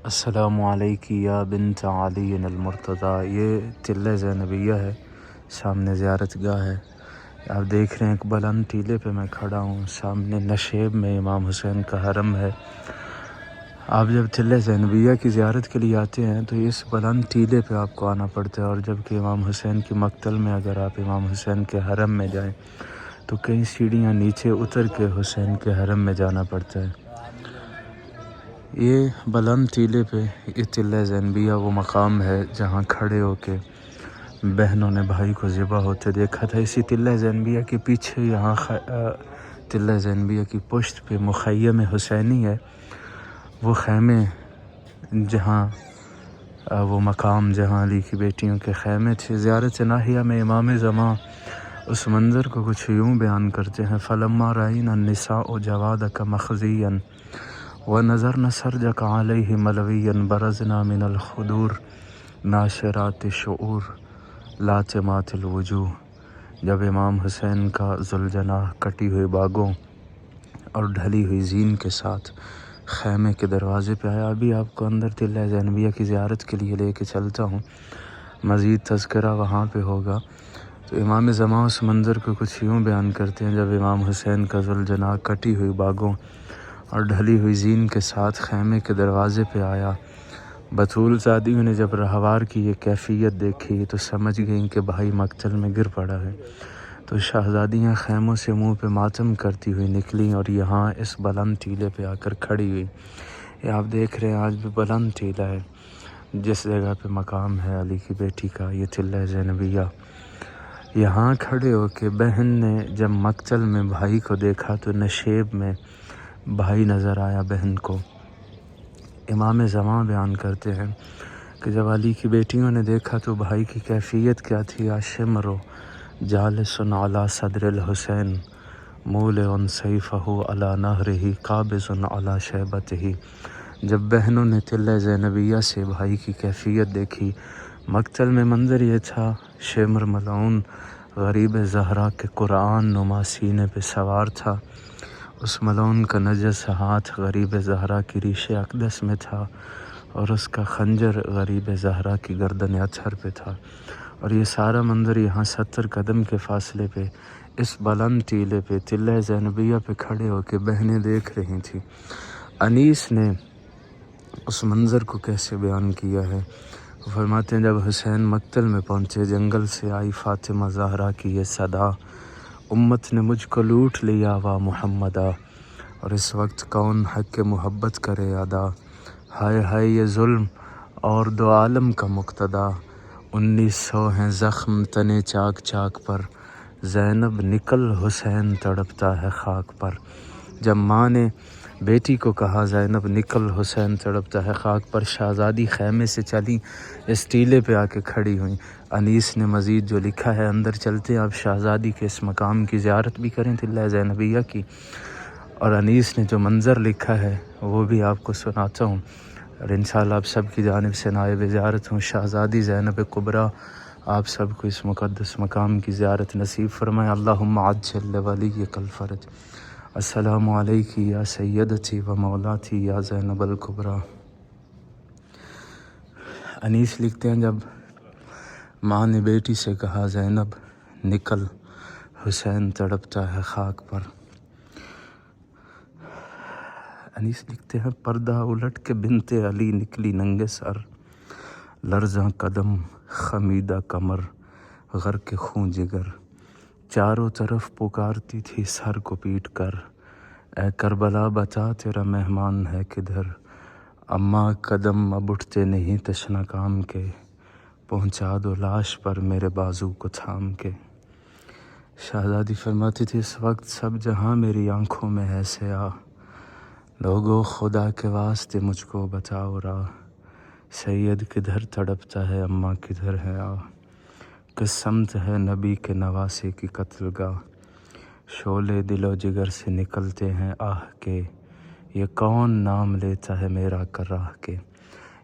السلام علیکم یا بنت علی المرتضیٰ۔ یہ ٹلہ زینبیہ ہے، سامنے زیارت گاہ ہے۔ آپ دیکھ رہے ہیں ایک بلند ٹیلے پہ میں کھڑا ہوں، سامنے نشیب میں امام حسین کا حرم ہے۔ آپ جب ٹلہ زینبیہ کی زیارت کے لیے آتے ہیں تو اس بلند ٹیلے پہ آپ کو آنا پڑتا ہے، اور جب کہ امام حسین کی مقتل میں اگر آپ امام حسین کے حرم میں جائیں تو کئی سیڑھیاں نیچے اتر کے حسین کے حرم میں جانا پڑتا ہے۔ یہ بلند ٹیلے پہ یہ ٹلہ زینبیہ وہ مقام ہے جہاں کھڑے ہو کے بہنوں نے بھائی کو ذبح ہوتے دیکھا تھا۔ اسی ٹلہ زینبیہ کے پیچھے یہاں ٹلہ زینبیہ کی پشت پہ مخیم حسینی ہے، وہ خیمے جہاں وہ مقام جہاں علی کی بیٹیوں کے خیمے تھے۔ زیارت ناہیہ میں امام زمان اس منظر کو کچھ یوں بیان کرتے ہیں: فلما رأینا النساء جوادک مخزیا ونظرنا سرجک علیہ ملویا برزنا من الخدور ناشرات شعور لاتمات الوجوہ۔ جب امام حسین کا ذوالجناح کٹی ہوئی باگوں اور ڈھلی ہوئی زین کے ساتھ خیمے کے دروازے پہ آیا، ابھی آپ کو اندر ٹلہ زینبیہ کی زیارت کے لیے لے کے چلتا ہوں، مزید تذکرہ وہاں پہ ہوگا۔ تو امام زمان اس منظر کو کچھ یوں بیان کرتے ہیں: جب امام حسین کا ذوالجناح کٹی ہوئی باگوں اور ڈھلی ہوئی زین کے ساتھ خیمے کے دروازے پہ آیا، بطول زادیوں نے جب رہوار کی یہ کیفیت دیکھی تو سمجھ گئیں کہ بھائی مقتل میں گر پڑا ہے، تو شہزادیاں خیموں سے منہ پہ ماتم کرتی ہوئی نکلیں اور یہاں اس بلند ٹیلے پہ آ کر کھڑی ہوئی۔ یہ آپ دیکھ رہے ہیں آج بھی بلند ٹیلہ ہے جس جگہ پہ مقام ہے علی کی بیٹی کا، یہ ٹلہ زینبیہ۔ یہاں کھڑے ہو کے بہن نے جب مقتل میں بھائی کو دیکھا تو نشیب میں بھائی نظر آیا بہن کو۔ امام زمان بیان کرتے ہیں کہ جب علی کی بیٹیوں نے دیکھا تو بھائی کی کیفیت کیا تھی: شمر جالس علی صدر الحسین مولع سیفہ علی نہرہ قابض علی شیبتہ۔ جب بہنوں نے ٹلہ زینبیہ سے بھائی کی کیفیت دیکھی، مقتل میں منظر یہ تھا: شمر ملعون غریب زہرا کے قرآن نما سینے پہ سوار تھا، اس ملعون کا نجس ہاتھ غریب زہرا کی ریش اقدس میں تھا، اور اس کا خنجر غریب زہرا کی گردن اطہر پہ تھا۔ اور یہ سارا منظر یہاں 70 قدم کے فاصلے پہ اس بلند ٹیلے پہ ٹلہ زینبیہ پہ کھڑے ہو کے بہنیں دیکھ رہی تھیں۔ انیس نے اس منظر کو کیسے بیان کیا ہے، وہ فرماتے ہیں: جب حسین مقتل میں پہنچے، جنگل سے آئی فاطمہ زہرا کی یہ صدا: امت نے مجھ کو لوٹ لیا وا محمدا، اور اس وقت کون حق کے محبت کرے ادا، ہائے ہائے یہ ظلم اور دو عالم کا مقتدا، 1900 ہیں زخم تنے چاک چاک پر، زینب نکل حسین تڑپتا ہے خاک پر۔ جب ماں نے بیٹی کو کہا زینب نکل حسین تڑپتا ہے خاک پر، شہزادی خیمے سے چلی اس ٹیلے پہ آ کے کھڑی ہوئیں۔ انیس نے مزید جو لکھا ہے، اندر چلتے ہیں، آپ شہزادی کے اس مقام کی زیارت بھی کریں ٹلہ زینبیہ کی، اور انیس نے جو منظر لکھا ہے وہ بھی آپ کو سناتا ہوں، اور انشاءاللہ آپ سب کی جانب سے نائب زیارت ہوں۔ شہزادی زینب کبریٰ آپ سب کو اس مقدس مقام کی زیارت نصیب فرمائے۔ اللہم عجل لولیک الفرج۔ السلام علیکی یا سیدتی و مولاتی یا زینب الکبریٰ۔ انیس لکھتے ہیں: جب ماں نے بیٹی سے کہا زینب نکل حسین تڑپتا ہے خاک پر، انیس لکھتے ہیں: پردہ الٹ کے بنت علی نکلی ننگے سر، لرزاں قدم خمیدہ کمر غرق خون جگر، چاروں طرف پکارتی تھی سر کو پیٹ کر، اے کربلا بتا تیرا مہمان ہے کدھر، اماں قدم اب اٹھتے نہیں تشنہ کام کے، پہنچا دو لاش پر میرے بازو کو تھام کے۔ شہزادی فرماتی تھی: اس وقت سب جہاں میری آنکھوں میں ہے سیاہ، لوگو خدا کے واسطے مجھ کو بتاؤ راہ، سید کدھر تڑپتا ہے اماں کدھر ہے آہ، کس سمت ہے نبی کے نواسے کی قتل گاہ، شعلے دل و جگر سے نکلتے ہیں آہ کے، یہ کون نام لیتا ہے میرا کراہ کے۔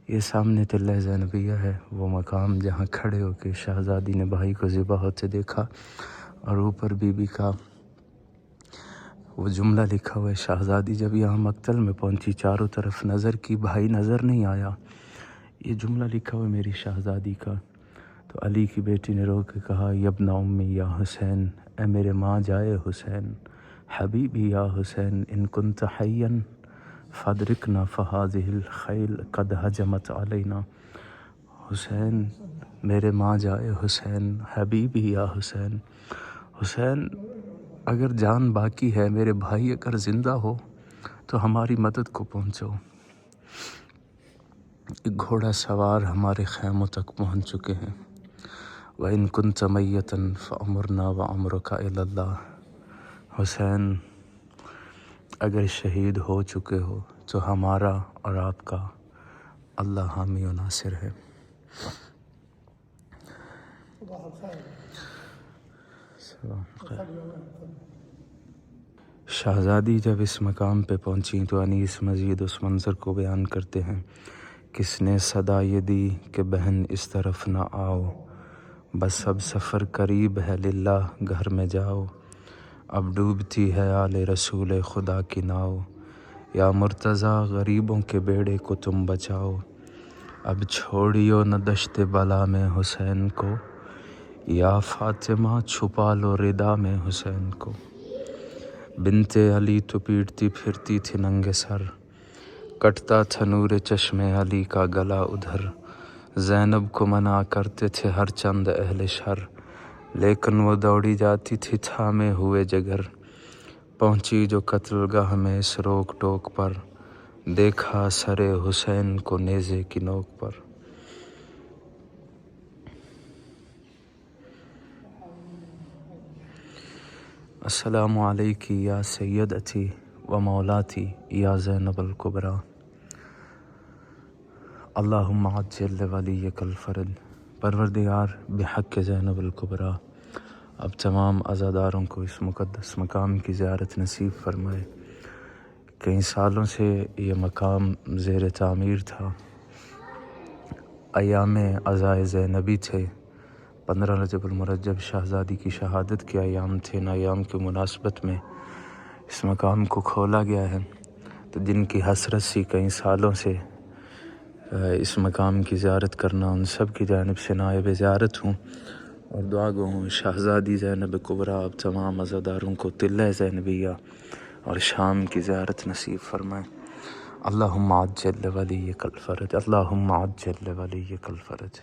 یہ سامنے ٹلہ زینبیہ ہے، وہ مقام جہاں کھڑے ہو کے شہزادی نے بھائی کو ذبح ہوتے دیکھا، اور اوپر بی بی کا وہ جملہ لکھا ہوا ہے، شہزادی جب یہاں مقتل میں پہنچی چاروں طرف نظر کی، بھائی نظر نہیں آیا. یہ جملہ لکھا ہوا ہے میری شہزادی کا. تو علی کی بیٹی نے رو کے کہا، یبن امی یا حسین، اے میرے ماں جائے حسین، حبیبی یا حسین، ان کنت حیا فادرکنا فہذہ الخیل قد ہجمت علینا. حسین میرے ماں جائے حسین، حبیبی یا حسین، حسین اگر جان باقی ہے، میرے بھائی اگر زندہ ہو تو ہماری مدد کو پہنچو. ایک گھوڑا سوار ہمارے خیموں تک پہنچ چکے ہیں. وَإِن كُنْتَ مَيَّتًا فَأَمُرْنَا وَأَمْرُكَ إِلَى اللَّهِ. حسین اگر شہید ہو چکے ہو تو ہمارا اور آپ کا اللہ حامی و ناصر ہے. شہزادی جب اس مقام پہ پہنچیں تو انیس مزید اس منظر کو بیان کرتے ہیں. کس نے صدا یہ دی کہ بہن اس طرف نہ آؤ، بس اب سفر قریب ہے للہ گھر میں جاؤ. اب ڈوبتی ہے آل رسول خدا کی ناؤ، یا مرتضیٰ غریبوں کے بیڑے کو تم بچاؤ. اب چھوڑیو نہ دشت بلا میں حسین کو، یا فاطمہ چھپا لو ردا میں حسین کو. بنت علی تو پیٹتی پھرتی تھی ننگے سر، کٹتا تھا نور چشم علی کا گلا ادھر. زینب کو منع کرتے تھے ہر چند اہل شر، لیکن وہ دوڑی جاتی تھی تھامے ہوئے جگر. پہنچی جو قتل گاہ میں اس روک ٹوک پر، دیکھا سر حسین کو نیزے کی نوک پر. السلام علیکی یا سیدتی و مولاتی یا زینب الکبریٰ. اللہم عجل لولیک الفرج. پروردگار بحق زینب الکبریٰ اب تمام عزاداروں کو اس مقدس مقام کی زیارت نصیب فرمائے. کئی سالوں سے یہ مقام زیر تعمیر تھا. ایام عزائے زینبی تھے، 15 رجب المرجب شہزادی کی شہادت کے ایام تھے. ان ایام کی مناسبت میں اس مقام کو کھولا گیا ہے. تو جن کی حسرت سی کئی سالوں سے اس مقام کی زیارت کرنا، ان سب کی جانب سے نائب زیارت ہوں اور دعا گو ہوں شہزادی زینب کبریٰ اب تمام عزاداروں کو تلہ زینبیہ اور شام کی زیارت نصیب فرمائے. اللہم عجل لولیک الفرج، اللہم عجل لولیک الفرج.